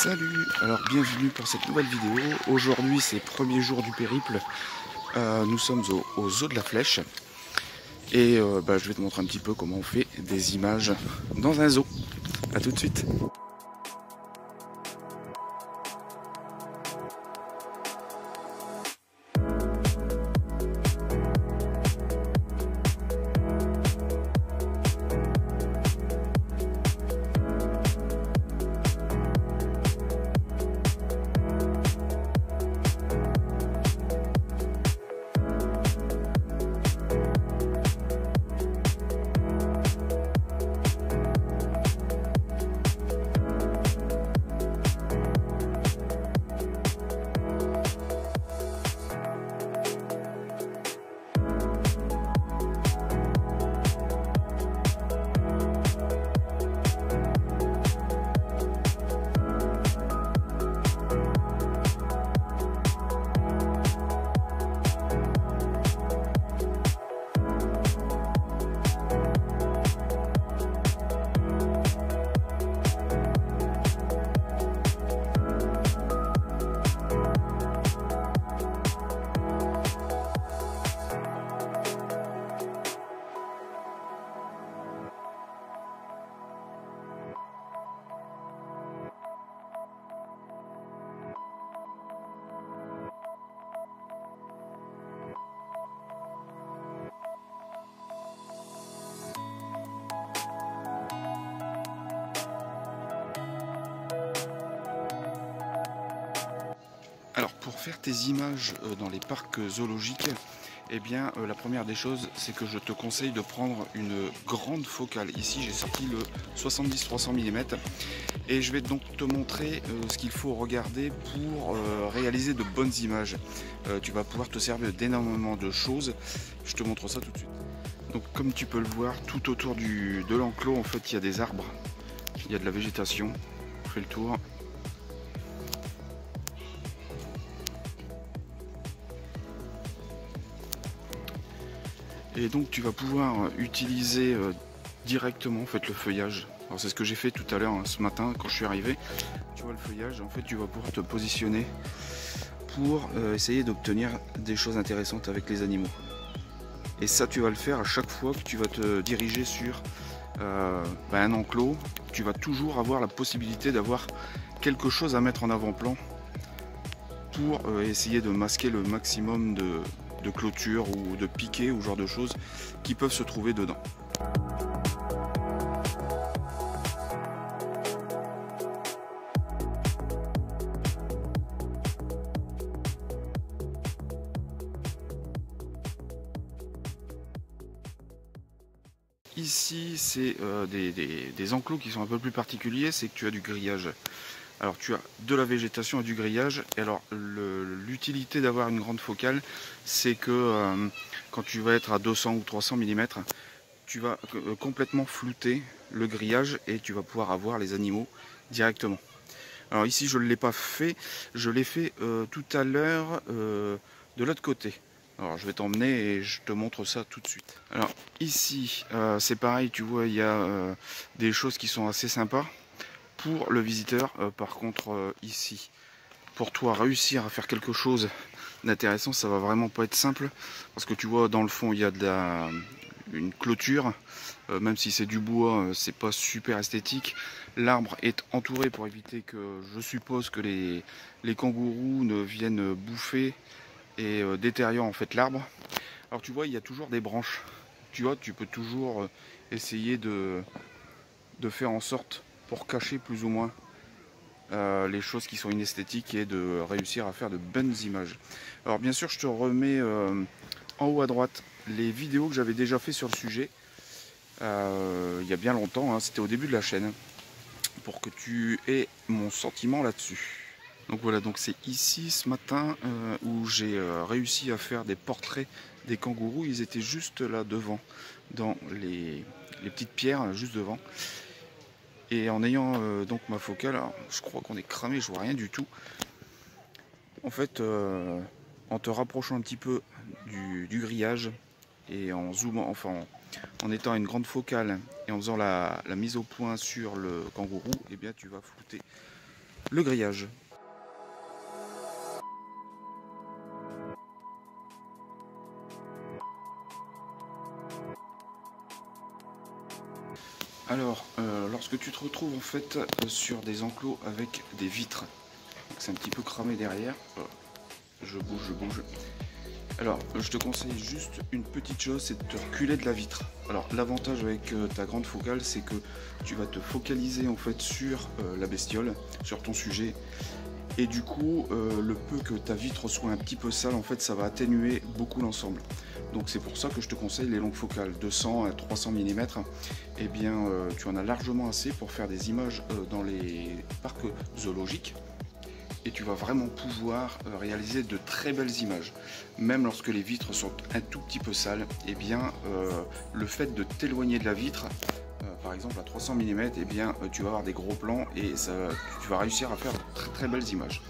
Salut, alors bienvenue pour cette nouvelle vidéo. Aujourd'hui c'est le premier jour du périple. Nous sommes au zoo de la Flèche. Et je vais te montrer un petit peu comment on fait des images dans un zoo. A tout de suite. Alors pour faire tes images dans les parcs zoologiques, eh bien la première des choses c'est que je te conseille de prendre une grande focale. Ici j'ai sorti le 70-300 mm et je vais donc te montrer ce qu'il faut regarder pour réaliser de bonnes images. Tu vas pouvoir te servir d'énormément de choses, je te montre ça tout de suite. Donc comme tu peux le voir, tout autour de l'enclos en fait il y a des arbres, il y a de la végétation. On fait le tour. Et donc tu vas pouvoir utiliser directement en fait le feuillage. Alors c'est ce que j'ai fait tout à l'heure ce matin quand je suis arrivé. Tu vois le feuillage, en fait tu vas pouvoir te positionner pour essayer d'obtenir des choses intéressantes avec les animaux. Et ça tu vas le faire à chaque fois que tu vas te diriger sur un enclos. Tu vas toujours avoir la possibilité d'avoir quelque chose à mettre en avant-plan pour essayer de masquer le maximum de clôture ou de piquets ou genre de choses qui peuvent se trouver dedans. Ici c'est des enclos qui sont un peu plus particuliers, c'est que tu as du grillage. Alors tu as de la végétation et du grillage. Et alors l'utilité d'avoir une grande focale, c'est que quand tu vas être à 200 ou 300 mm, tu vas complètement flouter le grillage et tu vas pouvoir avoir les animaux directement. Alors ici je ne l'ai pas fait, je l'ai fait tout à l'heure de l'autre côté. Alors je vais t'emmener et je te montre ça tout de suite. Alors ici c'est pareil, tu vois il y a des choses qui sont assez sympas. Pour le visiteur, par contre ici, pour toi réussir à faire quelque chose d'intéressant, ça va vraiment pas être simple, parce que tu vois dans le fond il y a une clôture, même si c'est du bois, c'est pas super esthétique. L'arbre est entouré pour éviter que, je suppose que les kangourous ne viennent bouffer et détériorent en fait l'arbre. Alors tu vois il y a toujours des branches, tu vois tu peux toujours essayer de faire en sorte pour cacher plus ou moins les choses qui sont inesthétiques et de réussir à faire de bonnes images. Alors bien sûr je te remets en haut à droite les vidéos que j'avais déjà fait sur le sujet il y a bien longtemps, hein, c'était au début de la chaîne, pour que tu aies mon sentiment là-dessus. Donc voilà, donc c'est ici ce matin où j'ai réussi à faire des portraits des kangourous. Ils étaient juste là devant, dans les petites pierres juste devant. Et en ayant donc ma focale, alors, je crois qu'on est cramé, je vois rien du tout. En fait, en te rapprochant un petit peu du grillage et en zoomant, enfin en étant à une grande focale et en faisant la mise au point sur le kangourou, eh bien tu vas flouter le grillage. Alors, lorsque tu te retrouves en fait sur des enclos avec des vitres, c'est un petit peu cramé derrière, je bouge. Alors, je te conseille juste une petite chose, c'est de te reculer de la vitre. Alors, l'avantage avec ta grande focale, c'est que tu vas te focaliser en fait sur la bestiole, sur ton sujet. Et du coup, le peu que ta vitre soit un petit peu sale, en fait, ça va atténuer beaucoup l'ensemble. Donc c'est pour ça que je te conseille les longues focales, 200 à 300 mm. Eh bien, tu en as largement assez pour faire des images dans les parcs zoologiques. Et tu vas vraiment pouvoir réaliser de très belles images. Même lorsque les vitres sont un tout petit peu sales, eh bien, le fait de t'éloigner de la vitre, par exemple à 300 mm, eh bien, tu vas avoir des gros plans et ça, tu vas réussir à faire de très très belles images.